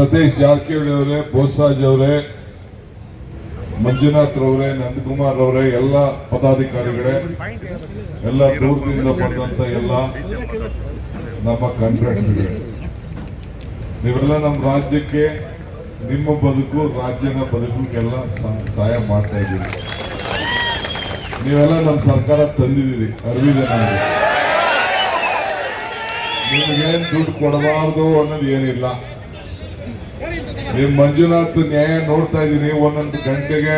ಸತೀಶ್ ಜಾರಕಿಹೊಳಿ ಅವರೇ, ಬೋಸರಾಜ್ ಅವರೇ, ಮಂಜುನಾಥ್ ರವರೇ, ನಂದಕುಮಾರ್ ಅವರೇ, ಎಲ್ಲ ಪದಾಧಿಕಾರಿಗಳೇ, ಎಲ್ಲ ದೂರದಿಂದ ಬಂದಂತ ಎಲ್ಲ ನಮ್ಮ ಕಾಂಟ್ರಾಕ್ಟರ್ಗಳೇ, ನೀವೆಲ್ಲ ನಮ್ಮ ರಾಜ್ಯಕ್ಕೆ, ನಿಮ್ಮ ಬದುಕು, ರಾಜ್ಯದ ಬದುಕಿಗೆಲ್ಲ ಸಹಾಯ ಮಾಡ್ತಾ ಇದ್ದೀರಿ. ನೀವೆಲ್ಲ ನಮ್ಮ ಸರ್ಕಾರ ತಂದಿದ್ದೀರಿ. ಅರಿವಿದೆ ನನಗೆ. ನಿಮಗೇನು ದುಡ್ಡು ಕೊಡಬಾರ್ದು ಅನ್ನೋದು ಏನಿಲ್ಲ. ನೀವು ಮಂಜುನಾಥ್ ನ್ಯಾಯ ನೋಡ್ತಾ ಇದ್ದೀನಿ. ಒಂದೊಂದು ಗಂಟೆಗೆ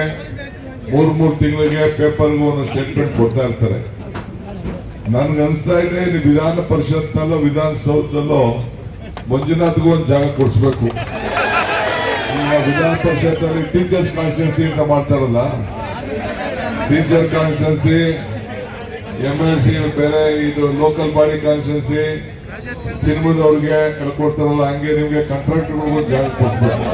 3 ತಿಂಗಳಿಗೆ ಪೇಪರ್ಗೂ ಒಂದು ಸ್ಟೇಟ್ಮೆಂಟ್ ಕೊಡ್ತಾ ಇರ್ತಾರೆ. ನನ್ಗೆ ಅನಿಸ್ತಾ ಇದೆ, ನೀವು ವಿಧಾನ ಪರಿಷತ್ನಲ್ಲೋ ವಿಧಾನಸೌಧದಲ್ಲೋ ಮಂಜುನಾಥ್ಗೂ ಒಂದು ಜಾಗ ಕೊಡಿಸ್ಬೇಕು. ಈಗ ವಿಧಾನ ಪರಿಷತ್ ಅಲ್ಲಿ ಟೀಚರ್ಸ್ ಕಾನ್ಸ್ಟಿಟ್ಯೂನ್ಸಿ ಅಂತ ಮಾಡ್ತಾರಲ್ಲ, ಟೀಚರ್ ಕಾನ್ಸ್ಟಿಟ್ಯೂನ್ಸಿ, MLC ಬೇರೆ, ಇದು ಲೋಕಲ್ ಬಾಡಿ ಕಾನ್ಸ್ಟಿಟ್ಯೂನ್ಸಿ, ಸಿನಿಮಾದವ್ರಿಗೆ ಕೊಡ್ತಾರಲ್ಲ, ಹಂಗೆ ನಿಮ್ಗೆ ಕಾಂಟ್ರಾಕ್ಟರ್ಗಳಿಗೂ ಜಾಗ ಕೊಡಿಸ್ಬೇಕು.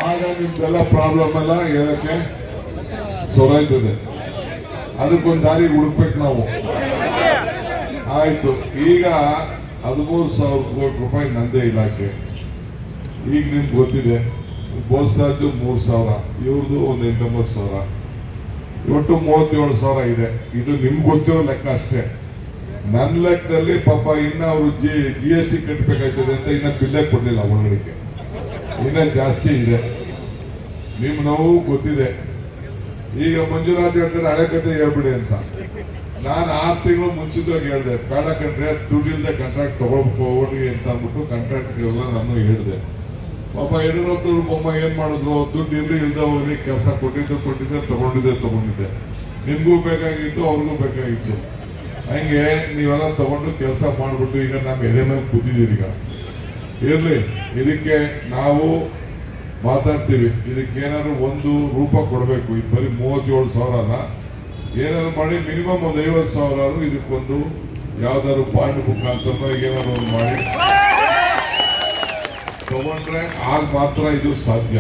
ಆಗ ನಿಮ್ದೆಲ್ಲ ಪ್ರಾಬ್ಲಮ್ ಎಲ್ಲ ಹೇಳಕ್ಕೆ ಸೊರಾಯ್ತದೆ. ಅದಕ್ಕೊಂದು ದಾರಿ ಹುಡುಕ್ಬೇಕು ನಾವು. ಆಯ್ತು, ಈಗ 13,000 ಕೋಟಿ ರೂಪಾಯಿ ನಂದೇ ಇಲಾಖೆ. ಈಗ ನಿಮ್ಗೆ ಗೊತ್ತಿದೆ, ಬೋಸರಾಜು 3,000, ಇವ್ರದ್ದು ಒಂದು 8,900, ಒಟ್ಟು 37,000 ಇದೆ. ಇದು ನಿಮ್ಗೆ ಗೊತ್ತಿರೋ ಲೆಕ್ಕ ಅಷ್ಟೇ. ನನ್ನ ಲೆಕ್ಕದಲ್ಲಿ ಪಾಪ ಇನ್ನ ಅವರು GST ಕಟ್ಟಬೇಕಾಗ್ತದೆ ಅಂತ ಇನ್ನ ಬಿಲ್ಲೇ ಕೊಡ್ಲಿಲ್ಲ. ಒಳಗಡೆಗೆ ಇನ್ನ ಜಾಸ್ತಿ ಇದೆ. ನಿಮ್ ನೋವು ಗೊತ್ತಿದೆ. ಈಗ ಮಂಜುನಾಥ್ ಹೇಳ್ತಾರೆ ಹಳೆ ಕತೆ ಹೇಳ್ಬಿಡಿ ಅಂತ. ನಾನು 6 ತಿಂಗಳು ಮುಂಚಿತವಾಗಿ ಹೇಳಿದೆ, ಬೇಡ ಕಂಡ್ರೆ ದುಡ್ಡಿಂದ ಕಾಂಟ್ರಾಕ್ಟ್ ತಗೊಳ್ಕೋಡಿ ಅಂತ ಅಂದ್ಬಿಟ್ಟು ಕಾಂಟ್ರಾಕ್ಟ್ಗೆಲ್ಲ ನಾನು ಹೇಳಿದೆ. ಪಾಪ ಯಡಿಯೂರಪ್ಪನವ್ರು ಬೊಮ್ಮ ಏನ್ ಮಾಡಿದ್ರು, ದುಡ್ಡು ಇರ್ಲಿ ಇಲ್ದ ಹೋಗ್ಲಿ, ಕೆಲಸ ಕೊಟ್ಟಿದ್ದೆ ತಗೊಂಡಿದ್ದೆ. ನಿಮ್ಗೂ ಬೇಕಾಗಿತ್ತು, ಅವ್ರಿಗೂ ಬೇಕಾಗಿತ್ತು. ಹಂಗೆ ನೀವೆಲ್ಲ ತಗೊಂಡು ಕೆಲಸ ಮಾಡ್ಬಿಟ್ಟು ಈಗ ನಮ್ಮ ಎದೆ ಮೇಲೆ ಕೂತಿದ್ದೀರಿ. ಈಗ ಇರ್ಲಿ, ಇದಕ್ಕೆ ನಾವು ಮಾತಾಡ್ತೀವಿ. ಇದಕ್ಕೆ ಏನಾದ್ರು ಒಂದು ರೂಪ ಕೊಡಬೇಕು. ಇದು ಬರೀ 37,000 ಅಲ್ಲ, ಏನಾದ್ರು ಮಾಡಿ ಮಿನಿಮಮ್ ಒಂದು 50,000 ಇದಕ್ಕೊಂದು ಯಾವ್ದಾದ್ರು ಬಾಂಡ್ ಮುಖಾಂತರ ಏನಾದ್ರು ಒಂದು ಮಾಡಿ ತಗೊಂಡ್ರೆ ಆಗ ಮಾತ್ರ ಇದು ಸಾಧ್ಯ.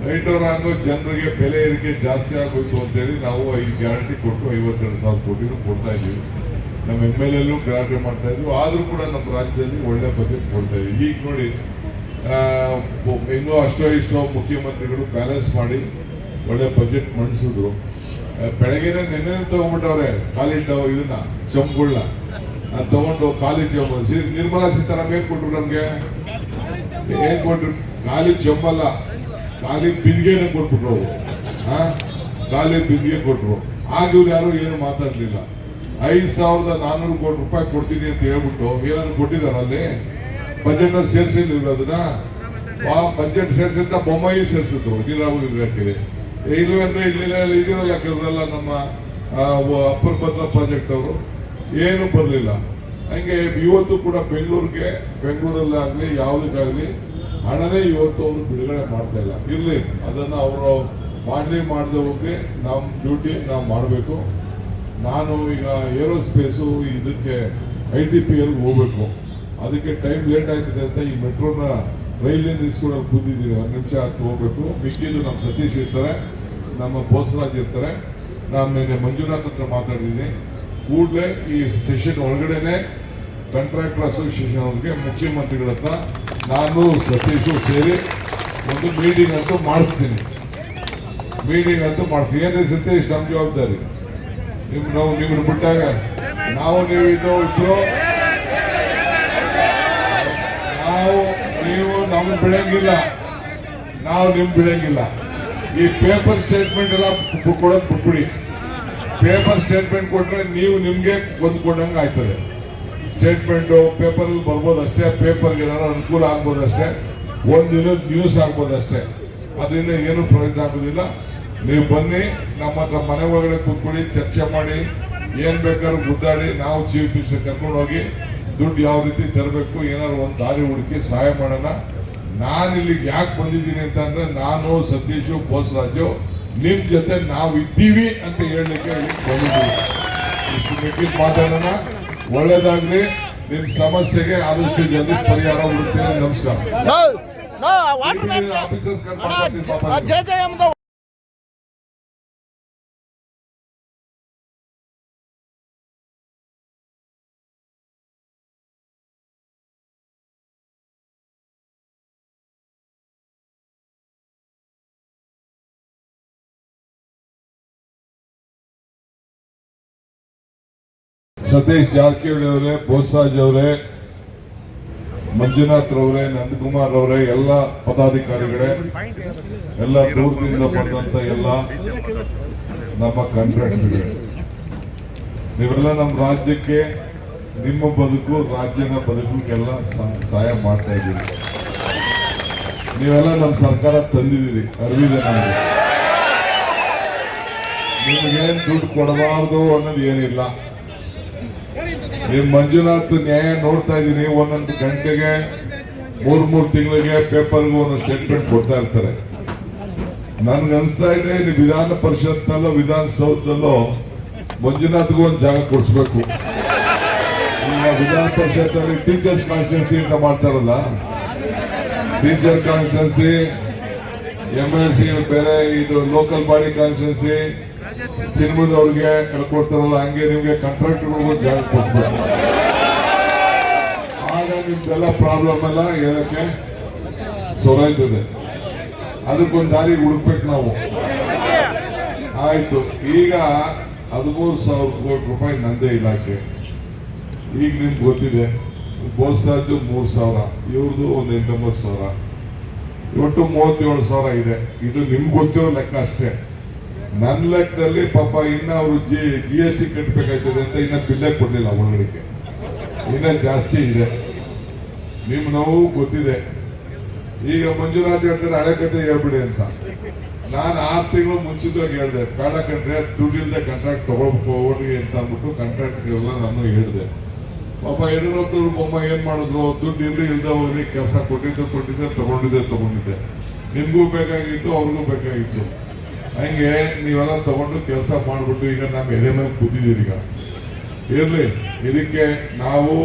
ರೈಟ್ ಅವ್ರ ಹಂಗೋ ಜನರಿಗೆ ಬೆಲೆ ಏರಿಕೆ ಜಾಸ್ತಿ ಆಗೋಯ್ತು ಅಂತೇಳಿ ನಾವು 5 ಗ್ಯಾರಂಟಿ ಕೊಟ್ಟು 52,000 ಕೋಟಿನೂ ಕೊಡ್ತಾ ಇದ್ದೀವಿ. ನಮ್ಮ MLA ಗ್ಯಾರಂಟಿ ಮಾಡ್ತಾ ಇದ್ವಿ. ಆದ್ರೂ ಕೂಡ ನಮ್ಮ ರಾಜ್ಯದಲ್ಲಿ ಒಳ್ಳೆ ಬಜೆಟ್ ಕೊಡ್ತಾ ಇದ್ದೀವಿ. ಈಗ ನೋಡಿ, ಹೆಂಗೋ ಅಷ್ಟೋ ಇಷ್ಟೋ ಮುಖ್ಯಮಂತ್ರಿಗಳು ಬ್ಯಾಲೆನ್ಸ್ ಮಾಡಿ ಒಳ್ಳೆ ಬಜೆಟ್ ಮಂಡಿಸಿದ್ರು. ಬೆಳಗ್ಗೆನೆ ನೆನ್ನೆ ತಗೊಂಡ್ಬಿಟ್ಟವ್ರೆ ಖಾಲಿ ಇದನ್ನ ಚಂಬುಗಳನ್ನ ತಗೊಂಡು ಖಾಲಿ ಜಂಬ. ನಿರ್ಮಲಾ ಸೀತಾರಾಮನ್ ಏನ್ ಕೊಟ್ರು ನಮ್ಗೆ? ಏನ್ ಕೊಟ್ರು? ಖಾಲಿ ಜಂಬಲ್ಲ, ಖಾಲಿ ಬಿಂದಿಗೆನೆ ಕೊಟ್ಬಿಟ್ರು ಅವರು. ಖಾಲಿ ಬಿಂದಿಗೆ ಕೊಟ್ರು. ಆಗ ಇವ್ರು ಯಾರು ಏನು ಮಾತಾಡ್ಲಿಲ್ಲ. 5,400 ಕೋಟಿ ರೂಪಾಯಿ ಕೊಡ್ತೀನಿ ಅಂತ ಹೇಳ್ಬಿಟ್ಟು ಏನಾದ್ರು ಕೊಟ್ಟಿದಾರ? ಅಲ್ಲಿ ಬಜೆಟ್ ಅಲ್ಲಿ ಸೇರಿಸಿರ್ಲಿಲ್ಲ ಅದನ್ನ. ಬಜೆಟ್ ಸೇರಿಸಿದ ಬೊಮ್ಮಾಯಿ ಸೇರಿಸಿದ್ರು ನೀರಾವರಿ ಇಲಾಖೆಗೆ. ಇಲ್ವೇಂದ್ರೆ ಇದಿರಲ್ಲ ಕೆಲವರೆಲ್ಲ ನಮ್ಮ ಅಪ್ಪರ್ ಭದ್ರಾ ಪ್ರಾಜೆಕ್ಟ್ ಅವರು ಏನು ಬರಲಿಲ್ಲ. ಹಂಗೆ ಇವತ್ತು ಕೂಡ ಬೆಂಗಳೂರಲ್ಲಾಗ್ಲಿ ಯಾವುದಕ್ಕಾಗ್ಲಿ ಹಣನೇ ಇವತ್ತು ಅವರು ಬಿಡುಗಡೆ ಮಾಡ್ತಾ ಇಲ್ಲ. ಇರ್ಲಿ, ಅದನ್ನ ಅವರು ಮಾಡದೆ ಹೋಗಿ ನಮ್ಮ ಡ್ಯೂಟಿ ನಾವು ಮಾಡಬೇಕು. ನಾನು ಈಗ ಏರೋಸ್ಪೇಸು ಇದಕ್ಕೆ ITPL ಹೋಗ್ಬೇಕು. ಅದಕ್ಕೆ ಟೈಮ್ ಲೇಟ್ ಆಯ್ತದೆ ಅಂತ ಈ ಮೆಟ್ರೋನ ರೈಲ್ವೆ ನಿಲ್ಸ್ಕೊಂಡು ಕೂತಿದ್ದೀನಿ. 1 ನಿಮಿಷ ಹತ್ತು ಹೋಗ್ಬೇಕು. ಮಿಕ್ಕಿದ್ದು ನಮ್ಮ ಸತೀಶ್ ಇರ್ತಾರೆ, ನಮ್ಮ ಬೋಸರಾಜ್ ಇರ್ತಾರೆ. ನಾನು ನಿನ್ನೆ ಮಂಜುನಾಥ್ ಹತ್ರ ಮಾತಾಡಿದ್ದೀನಿ. ಕೂಡಲೇ ಈ ಸೆಷನ್ ಒಳಗಡೆನೆ ಕಾಂಟ್ರಾಕ್ಟರ್ ಅಸೋಸಿಯೇಷನ್ ಅವ್ರಿಗೆ ಮುಖ್ಯಮಂತ್ರಿಗಳ ಹತ್ರ ನಾನು ಸತೀಶು ಸೇರಿ ಒಂದು ಮೀಟಿಂಗ್ ಅಂತೂ ಮಾಡಿಸ್ತೀನಿ. ಏನೇ ಸತೀಶ್, ನಮ್ಮ ಜವಾಬ್ದಾರಿ. ನಿಮ್ಮನ್ನು ಬಿಟ್ಟಾಗ ನಾವು ನೀವು ಇದ್ರು ನೀವು ನಮ್ಗೆ ಬಿಡಂಗಿಲ್ಲ, ನಾವು ನಿಮ್ಗೆ ಬಿಡಂಗಿಲ್ಲ. ಈ ಪೇಪರ್ ಸ್ಟೇಟ್ಮೆಂಟ್ ಎಲ್ಲ ಕೊಡೋದು ಬಿಟ್ಬಿಡಿ. ಪೇಪರ್ ಸ್ಟೇಟ್ಮೆಂಟ್ ಕೊಟ್ರೆ ನೀವು ನಿಮ್ಗೆ ಹೊಂದ್ಕೊಂಡಂಗೆ ಆಯ್ತದೆ. ಸ್ಟೇಟ್ಮೆಂಟು ಪೇಪರ್ ಬರ್ಬೋದು ಅಷ್ಟೇ, ಪೇಪರ್ಗೆ ಏನಾದ್ರು ಅನುಕೂಲ ಆಗ್ಬೋದು ಅಷ್ಟೇ, ಒಂದಿನ ನ್ಯೂಸ್ ಆಗ್ಬೋದಷ್ಟೇ. ಅದರಿಂದ ಏನು ಪ್ರಯೋಜನ ಆಗೋದಿಲ್ಲ. ನೀವು ಬನ್ನಿ, ನಮ್ಮ ಹತ್ರ ಮನೆ ಒಳಗಡೆ ಕೂತ್ಕೊಳ್ಳಿ, ಚರ್ಚೆ ಮಾಡಿ, ಏನ್ ಬೇಕಾದ್ರೂ ಗುದ್ದಾಡಿ, ನಾವು ಚೀಫ್ ಮಿನಿಸ್ಟರ್ ಕರ್ಕೊಂಡು ಹೋಗಿ ದುಡ್ಡು ಯಾವ ರೀತಿ ತರಬೇಕು, ಏನಾದ್ರು ಒಂದು ದಾರಿ ಹುಡುಕಿ ಸಹಾಯ ಮಾಡೋಣ. ನಾನು ಇಲ್ಲಿಗೆ ಯಾಕೆ ಬಂದಿದ್ದೀನಿ ಅಂತ ಅಂದ್ರೆ, ನಾನು ಸತೀಶು ಬೋಸರಾಜು ನಿಮ್ ಜೊತೆ ನಾವು ಇದ್ದೀವಿ ಅಂತ ಹೇಳಲಿಕ್ಕೆ ಬಂದಿದ್ದೀವಿ. ಇಷ್ಟು ಮಿಕ್ಕಿದ ಮಾತಾಡೋಣ. ಒಳ್ಳೇದಾಗ್ಲಿ. ನಿಮ್ ಸಮಸ್ಯೆಗೆ ಆದಷ್ಟು ಜಲ್ದಿ ಪರಿಹಾರ ಹುಡುಕ್ತೀನಿ. ನಮಸ್ಕಾರ. ಸತೀಶ್ ಜಾರಕಿಹೊಳಿ ಅವರೇ, ಬೋಸರಾಜ್ ಅವರೇ, ಮಂಜುನಾಥ್ ರವರೇ, ನಂದಕುಮಾರ್ ಅವರೇ, ಎಲ್ಲ ಪದಾಧಿಕಾರಿಗಳೇ, ಎಲ್ಲ ದೂರದಿಂದ ಬಂದಂತ ಎಲ್ಲ ನಮ್ಮ ಕಾಂಟ್ರಾಕ್ಟರ್ಗಳೇ, ನೀವೆಲ್ಲ ನಮ್ಮ ರಾಜ್ಯಕ್ಕೆ, ನಿಮ್ಮ ಬದುಕು, ರಾಜ್ಯದ ಬದುಕಿಗೆಲ್ಲ ಸಹಾಯ ಮಾಡ್ತಾ ಇದ್ದೀರಿ. ನೀವೆಲ್ಲ ನಮ್ಮ ಸರ್ಕಾರ ತಂದಿದ್ದೀರಿ, ಅರಿವಿದೆ ನಮಗೆ. ನಿಮಗೇನು ದುಡ್ಡು ಕೊಡಬಾರ್ದು ಅನ್ನೋದು ಏನಿಲ್ಲ. ನೀವು ಮಂಜುನಾಥ್ ನ್ಯಾಯ ನೋಡ್ತಾ ಇದ್ದೀನಿ, ಒಂದೊಂದು ಗಂಟೆಗೆ 3 ತಿಂಗಳಿಗೆ ಪೇಪರ್ಗೂ ಒಂದೊಂದು ಸ್ಟೇಟ್ಮೆಂಟ್ ಕೊಡ್ತಾ ಇರ್ತಾರೆ. ನನ್ಗೆ ಅನಿಸ್ತಾ ಇದೆ, ನೀವು ವಿಧಾನ ಪರಿಷತ್ನಲ್ಲೋ ವಿಧಾನಸೌಧದಲ್ಲೋ ಮಂಜುನಾಥ್ಗೂ ಒಂದು ಜಾಗ ಕೊಡಿಸ್ಬೇಕು. ಈಗ ವಿಧಾನ ಪರಿಷತ್ ಅಲ್ಲಿ ಟೀಚರ್ಸ್ ಕಾನ್ಸ್ಟಿಟ್ಯೂನ್ಸಿ ಅಂತ ಮಾಡ್ತಾರಲ್ಲ, ಟೀಚರ್ ಕಾನ್ಸ್ಟಿಟ್ಯೂನ್ಸಿ, MLC ಬೇರೆ, ಇದು ಲೋಕಲ್ ಬಾಡಿ ಕಾನ್ಸ್ಟಿಟ್ಯೂನ್ಸಿ, ಸಿನಿಮಾದವ್ರಿಗೆ ಕೊಡ್ತಾರಲ್ಲ, ಹಂಗೆ ನಿಮ್ಗೆ ಕಾಂಟ್ರಾಕ್ಟರ್ಗಳಿಗೂ ಜಾಗ ಕೊಡಿಸ್ಬೇಕು. ಆಗ ನಿಮ್ದೆಲ್ಲ ಪ್ರಾಬ್ಲಮ್ ಎಲ್ಲ ಹೇಳಕ್ಕೆ ಸೊರಾಯ್ತದೆ. ಅದಕ್ಕೊಂದು ದಾರಿ ಹುಡುಕ್ಬೇಕು ನಾವು. ಆಯ್ತು, ಈಗ 13,000 ಕೋಟಿ ರೂಪಾಯಿ ನಂದೇ ಇಲಾಖೆ. ಈಗ ನಿಮ್ಗೆ ಗೊತ್ತಿದೆ, ಬೋಸರಾಜು 3,000, ಇವ್ರದ್ದು ಒಂದು 8,900, ಒಟ್ಟು 37,000 ಇದೆ. ಇದು ನಿಮ್ಗೆ ಗೊತ್ತಿರೋ ಲೆಕ್ಕ ಅಷ್ಟೇ. ನನ್ನ ಲೆಕ್ಕದಲ್ಲಿ ಪಾಪ ಇನ್ನ ಅವರು GST ಕಟ್ಟಬೇಕಾಗ್ತದೆ ಅಂತ ಇನ್ನ ಬಿಲ್ಲೇ ಕೊಡ್ಲಿಲ್ಲ ಒಳಗಡೆಗೆ, ಇನ್ನ ಜಾಸ್ತಿ ಇದೆ. ನಿಮ್ ನೋವು ಗೊತ್ತಿದೆ. ಈಗ ಮಂಜುನಾಥ್ ಹೇಳ್ತಾರೆ ಹಳೆ ಕತೆ ಹೇಳ್ಬಿಡಿ ಅಂತ. ನಾನು 6 ತಿಂಗಳು ಮುಂಚಿತವಾಗಿ ಹೇಳಿದೆ, ಬೇಡ ಕಂಡ್ರೆ ದುಡ್ಡಿಲ್ಲದೆ ಕಾಂಟ್ರಾಕ್ಟ್ ತಗೊಳ್ಕೋರಿ ಅಂತ ಅಂದ್ಬಿಟ್ಟು ಕಾಂಟ್ರಾಕ್ಟ್ಗೆಲ್ಲ ನಾನು ಹೇಳಿದೆ. ಪಾಪ ಯಡಿಯೂರಪ್ಪನವ್ರು ಬೊಮ್ಮ ಏನ್ ಮಾಡಿದ್ರು, ದುಡ್ಡು ಇಲ್ಲದೆ ಹೋಗ್ಲಿ, ಕೆಲಸ ಕೊಟ್ಟಿದ್ದೆ ತಗೊಂಡಿದ್ದೆ. ನಿಮ್ಗೂ ಬೇಕಾಗಿತ್ತು, ಅವ್ರಿಗೂ ಬೇಕಾಗಿತ್ತು. ಹಂಗೆ ನೀವೆಲ್ಲ ತಗೊಂಡು ಕೆಲಸ ಮಾಡ್ಬಿಟ್ಟು ಈಗ ನಮ್ಮ ಎದೆ ಮೇಲೆ ಕೂತಿದ್ದೀರಿ. ಈಗ ಇರ್ಲಿ, ಇದಕ್ಕೆ ನಾವು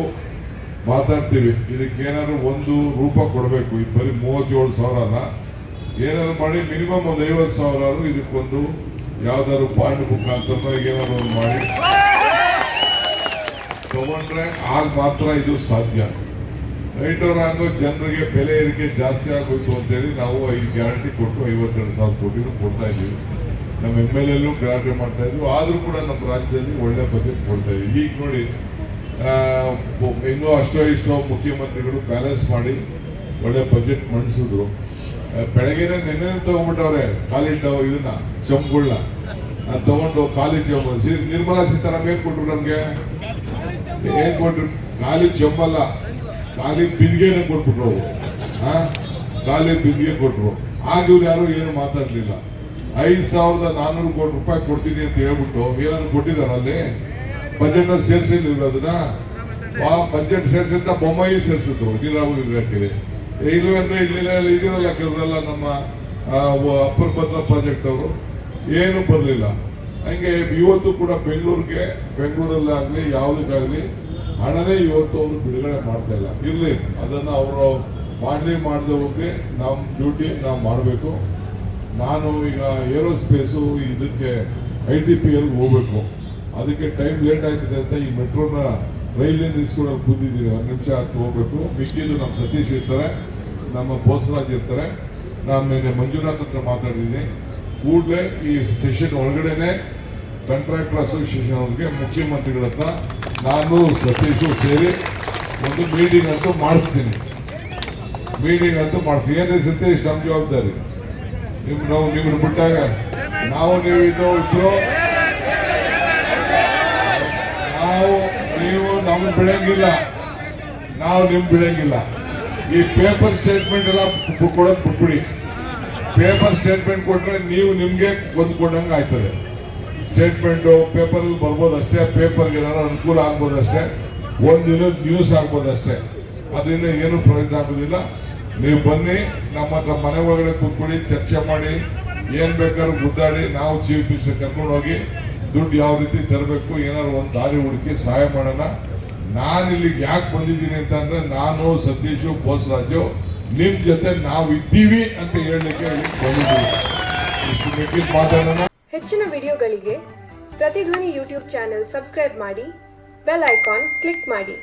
ಮಾತಾಡ್ತೀವಿ. ಇದಕ್ಕೆ ಏನಾದ್ರು ಒಂದು ರೂಪ ಕೊಡಬೇಕು. ಇದು ಬರೀ 37,000 ಅಲ್ಲ, ಏನಾದ್ರು ಮಾಡಿ ಮಿನಿಮಮ್ ಒಂದು 50,000 ಇದಕ್ಕೊಂದು ಯಾವ್ದಾದ್ರು ಬಾಂಡ್ ಮುಖಾಂತರ ಏನಾದ್ರು ಒಂದು ಮಾಡಿ ತಗೊಂಡ್ರೆ ಆಗ ಮಾತ್ರ ಇದು ಸಾಧ್ಯ. ರೈಟ್ ಅವ್ರ ಹಂಗೋ ಜನರಿಗೆ ಬೆಲೆ ಏರಿಕೆ ಜಾಸ್ತಿ ಆಗೋಯ್ತು ಅಂತೇಳಿ ನಾವು 5 ಗ್ಯಾರಂಟಿ ಕೊಟ್ಟು 52,000 ಕೋಟಿನೂ ಕೊಡ್ತಾ ಇದ್ದೀವಿ. ನಮ್ಮ MLA ಗ್ಯಾರಂಟಿ ಮಾಡ್ತಾ ಇದ್ವಿ. ಆದ್ರೂ ಕೂಡ ನಮ್ಮ ರಾಜ್ಯದಲ್ಲಿ ಒಳ್ಳೆ ಬಜೆಟ್ ಕೊಡ್ತಾ ಇದ್ದೀವಿ. ಈಗ ನೋಡಿ, ಇನ್ನೂ ಅಷ್ಟೋ ಇಷ್ಟೋ ಮುಖ್ಯಮಂತ್ರಿಗಳು ಬ್ಯಾಲೆನ್ಸ್ ಮಾಡಿ ಒಳ್ಳೆ ಬಜೆಟ್ ಮಂಡಿಸಿದ್ರು. ಬೆಳಗ್ಗೆನೆ ನೆನ್ನೆ ತಗೊಂಡ್ಬಿಟ್ಟವ್ರೆ ಕಾಲಿಟ್ಟ ಇದನ್ನ ಚಂಬುಗಳನ್ನ ತಗೊಂಡು ಕಾಲೇಜ್ ನಿರ್ಮಲಾ ಸೀತಾರಾಮನ್ ಏನ್ ಕೊಟ್ರು ನಮ್ಗೆ? ಏನ್ ಕೊಟ್ರು? ಖಾಲಿ ಚಂಬಲ್ಲ, ಖಾಲಿ ಬಿದ್ಗೆನೆ ಕೊಟ್ಬಿಟ್ರು ಅವರು. ಖಾಲಿ ಬಿದ್ಗೆ ಕೊಟ್ರು. ಆಗ ಇವ್ರು ಯಾರು ಏನು ಮಾತಾಡ್ಲಿಲ್ಲ. 5,400 ಕೋಟಿ ರೂಪಾಯಿ ಕೊಡ್ತೀನಿ ಅಂತ ಹೇಳ್ಬಿಟ್ಟು ಏನಾದ್ರು ಕೊಟ್ಟಿದಾರ? ಅಲ್ಲಿ ಬಜೆಟ್ ಅಲ್ಲಿ ಸೇರ್ಸಿರ್ಲಿಲ್ಲ ಅದನ್ನ. ಬಜೆಟ್ ಸೇರ್ಸಿದ್ದ ಬೊಮ್ಮಾಯಿ ಸೇರ್ಸಿದ್ರು ನೀರಾವರಿ ಇಲಾಖೆಗೆ. ಇಲ್ವಂದ್ರೆ ಇದಿರಲ್ಲ ಕೆಲವರೆಲ್ಲ ನಮ್ಮ ಅಪ್ಪರ್ ಭದ್ರಾ ಪ್ರಾಜೆಕ್ಟ್ ಅವರು ಏನು ಬರಲಿಲ್ಲ. ಹಂಗೆ ಇವತ್ತು ಕೂಡ ಬೆಂಗಳೂರಲ್ಲಾಗ್ಲಿ ಯಾವುದಕ್ಕಾಗ್ಲಿ ಹಣನೇ ಇವತ್ತು ಅವರು ಬಿಡುಗಡೆ ಮಾಡ್ತಾ ಇಲ್ಲ. ಇರ್ಲಿ, ಅದನ್ನ ಅವರು ಮಾಡದೆ ಹೋಗಿ ನಮ್ಮ ಡ್ಯೂಟಿ ನಾವು ಮಾಡಬೇಕು. ನಾನು ಈಗ ಏರೋಸ್ಪೇಸು ಇದಕ್ಕೆ ITPL ಹೋಗ್ಬೇಕು. ಅದಕ್ಕೆ ಟೈಮ್ ಲೇಟ್ ಆಯ್ತದೆ ಅಂತ ಈ ಮೆಟ್ರೋನ ರೈಲಿಂದ ಇಸ್ಕೊಂಡು ಕೂತಿದ್ದೀವಿ. 1 ನಿಮಿಷ ಹತ್ತು ಹೋಗ್ಬೇಕು. ಮಿಕ್ಕಿದ್ದು ನಮ್ಮ ಸತೀಶ್ ಇರ್ತಾರೆ, ನಮ್ಮ ಬೋಸರಾಜ್ ಇರ್ತಾರೆ. ನಾನು ನಿನ್ನೆ ಮಂಜುನಾಥ್ ಹತ್ರ ಮಾತಾಡಿದ್ದೀನಿ. ಕೂಡಲೇ ಈ ಸೆಷನ್ ಒಳಗಡೆನೆ ಕಾಂಟ್ರಾಕ್ಟರ್ ಅಸೋಸಿಯೇಷನ್ ಅವ್ರಿಗೆ ಮುಖ್ಯಮಂತ್ರಿಗಳ ಹತ್ರ ನಾನು ಸತೀಶು ಸೇರಿ ಒಂದು ಮೀಟಿಂಗ್ ಅಂತೂ ಮಾಡಿಸ್ತೀನಿ. ಏನೇ ಸತೀಶ್, ನಮ್ಮ ಜವಾಬ್ದಾರಿ. ನಿಮ್ಮನ್ನು ಬಿಟ್ಟಾಗ ನಾವು ನೀವು ಇದ್ರು ನೀವು ನಮ್ಗೆ ಬಿಡಂಗಿಲ್ಲ, ನಾವು ನಿಮ್ಗೆ ಬಿಡಂಗಿಲ್ಲ. ಈ ಪೇಪರ್ ಸ್ಟೇಟ್ಮೆಂಟ್ ಎಲ್ಲ ಕೊಡೋದು ಬಿಟ್ಬಿಡಿ. ಪೇಪರ್ ಸ್ಟೇಟ್ಮೆಂಟ್ ಕೊಟ್ರೆ ನೀವು ನಿಮ್ಗೆ ಹೊಂದ್ಕೊಂಡಂಗೆ ಆಯ್ತದೆ. ಸ್ಟೇಟ್ಮೆಂಟು ಪೇಪರ್ ಬರ್ಬೋದು ಅಷ್ಟೇ, ಪೇಪರ್ಗೆ ಏನಾದ್ರು ಅನುಕೂಲ ಆಗ್ಬೋದು ಅಷ್ಟೇ, ಒಂದಿನ ನ್ಯೂಸ್ ಆಗ್ಬೋದು ಅಷ್ಟೇ. ಅದರಿಂದ ಏನು ಪ್ರಯೋಜನ ಆಗೋದಿಲ್ಲ. ನೀವು ಬನ್ನಿ, ನಮ್ಮ ಹತ್ರ ಮನೆ ಒಳಗಡೆ ಕೂತ್ಕೊಳ್ಳಿ, ಚರ್ಚೆ ಮಾಡಿ, ಏನ್ ಬೇಕಾದ್ರೂ ಗುದ್ದಾಡಿ, ನಾವು ಚೀಫ್ ಮಿನಿಸ್ಟರ್ ಕರ್ಕೊಂಡು ಹೋಗಿ ದುಡ್ಡು ಯಾವ ರೀತಿ ತರಬೇಕು, ಏನಾದ್ರು ಒಂದು ದಾರಿ ಹುಡುಕಿ ಸಹಾಯ ಮಾಡೋಣ. ನಾನು ಇಲ್ಲಿಗೆ ಯಾಕೆ ಬಂದಿದ್ದೀನಿ ಅಂತಂದ್ರೆ, ನಾನು ಸತೀಶು ಬೋಸರಾಜು ನಿಮ್ ಜೊತೆ ನಾವು ಇದ್ದೀವಿ ಅಂತ ಹೇಳಲಿಕ್ಕೆ ಬಂದಿದ್ದೀವಿ. ಇಷ್ಟು ಬೇಕಿದ್ದು ಮಾತಾಡೋಣ. ಹೆಚ್ಚಿನ ವಿಡಿಯೋಗಳಿಗೆ ಪ್ರತಿಧ್ವನಿ ಯೂಟ್ಯೂಬ್ ಚಾನೆಲ್ ಸಬ್ಸ್ಕ್ರೈಬ್ ಮಾಡಿ, ಬೆಲ್ ಐಕಾನ್ ಕ್ಲಿಕ್ ಮಾಡಿ.